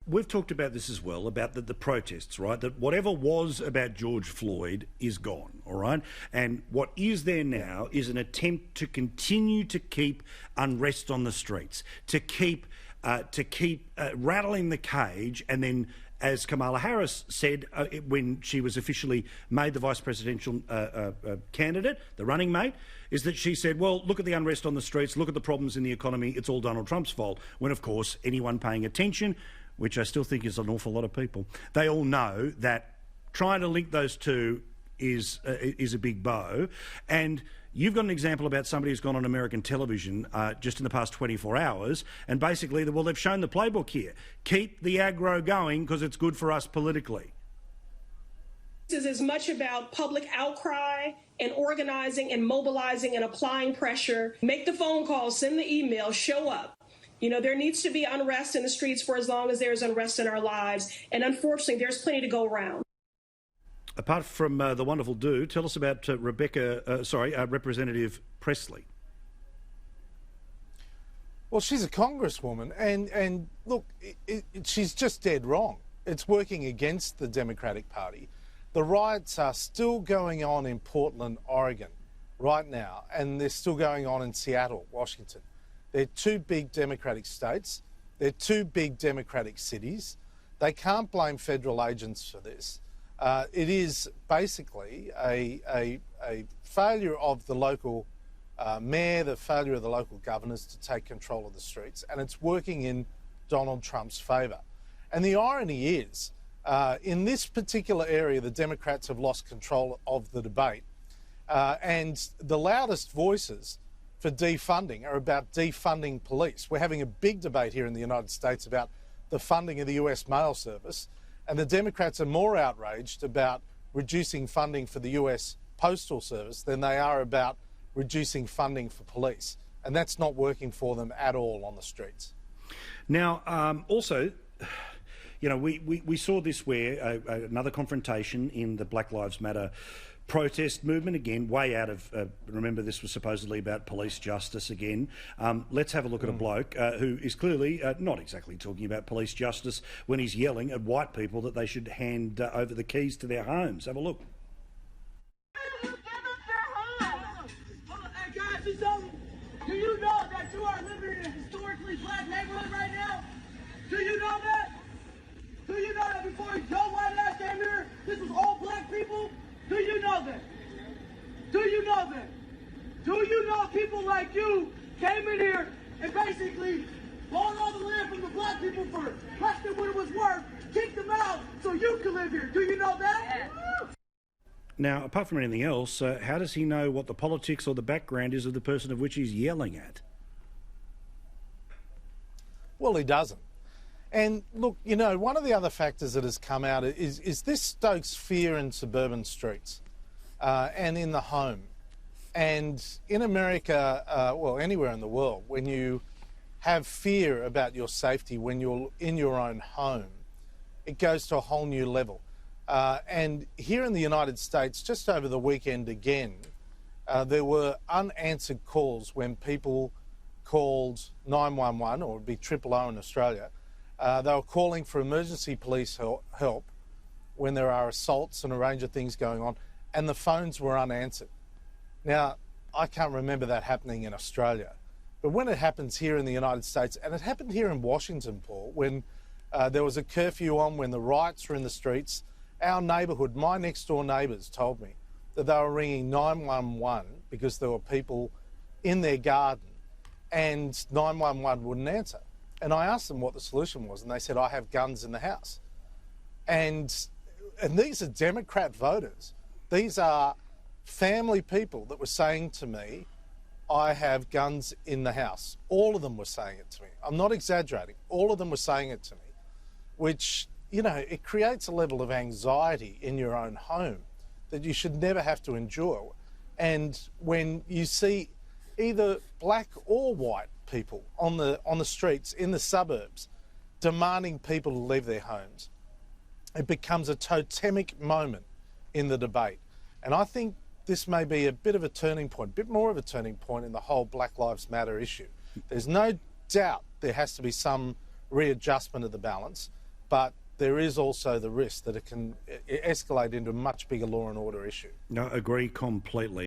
We've talked about this as well, about the protests, right? That whatever was about George Floyd is gone, all right? And what is there now is an attempt to continue to keep unrest on the streets, to keep rattling the cage, and then, as Kamala Harris said when she was officially made the vice presidential candidate, the running mate, is that she said, well, look at the unrest on the streets, look at the problems in the economy, it's all Donald Trump's fault. When, of course, anyone paying attention, which I still think is an awful lot of people, they all know that trying to link those two is a big bow. And you've got an example about somebody who's gone on American television just in the past 24 hours, and basically, well, they've shown the playbook here. Keep the aggro going because it's good for us politically. This is as much about public outcry and organizing and mobilizing and applying pressure. Make the phone call, send the email, show up. You know, there needs to be unrest in the streets for as long as there's unrest in our lives. And unfortunately, there's plenty to go around. Apart from the wonderful do, tell us about Representative Presley. Well, she's a congresswoman, and look, she's just dead wrong. It's working against the Democratic Party. The riots are still going on in Portland, Oregon right now, and they're still going on in Seattle, Washington. They're two big Democratic states. They're two big Democratic cities. They can't blame federal agents for this. It is basically a failure of the local mayor, the failure of the local governors to take control of the streets, and it's working in Donald Trump's favour. And the irony is, in this particular area, the Democrats have lost control of the debate, and the loudest voices for defunding are about defunding police. We're having a big debate here in the United States about the funding of the US mail service, and the Democrats are more outraged about reducing funding for the US Postal Service than they are about reducing funding for police. And that's not working for them at all on the streets. Now, also, you know, we saw this where another confrontation in the Black Lives Matter protest movement, again, way out of, remember this was supposedly about police justice again. Let's have a look at a bloke who is clearly not exactly talking about police justice when he's yelling at white people that they should hand over the keys to their homes. Have a look. Hey guys, do you know that you are living in a historically black neighborhood right now? Do you know that? Do you know that before Joe White ass came here, this was all black people? Do you know that? Do you know that? Do you know people like you came in here and basically bought all the land from the black people for less than what it was worth, kicked them out so you can live here? Do you know that? Now, apart from anything else, how does he know what the politics or the background is of the person of which he's yelling at? Well, he doesn't. And look, you know, one of the other factors that has come out is this stokes fear in suburban streets and in the home. And in America, well, anywhere in the world, when you have fear about your safety when you're in your own home, it goes to a whole new level. And here in the United States, just over the weekend again, there were unanswered calls when people called 911, or it would be 000 in Australia. They were calling for emergency police help when there are assaults and a range of things going on, and the phones were unanswered. Now, I can't remember that happening in Australia, but when it happens here in the United States, and it happened here in Washington, Paul, when there was a curfew on, when the riots were in the streets, our neighbourhood, my next door neighbours told me that they were ringing 911 because there were people in their garden and 911 wouldn't answer. And I asked them what the solution was, and they said, I have guns in the house. And these are Democrat voters. These are family people that were saying to me, I have guns in the house. All of them were saying it to me. I'm not exaggerating. All of them were saying it to me, which, you know, it creates a level of anxiety in your own home that you should never have to endure. And when you see either black or white people on the streets in the suburbs demanding people to leave their homes, it becomes a totemic moment in the debate. And I think this may be a bit of a turning point, a bit more of a turning point in the whole Black Lives Matter issue. There's no doubt there has to be some readjustment of the balance, but there is also the risk that it can escalate into a much bigger law and order issue. No, agree completely.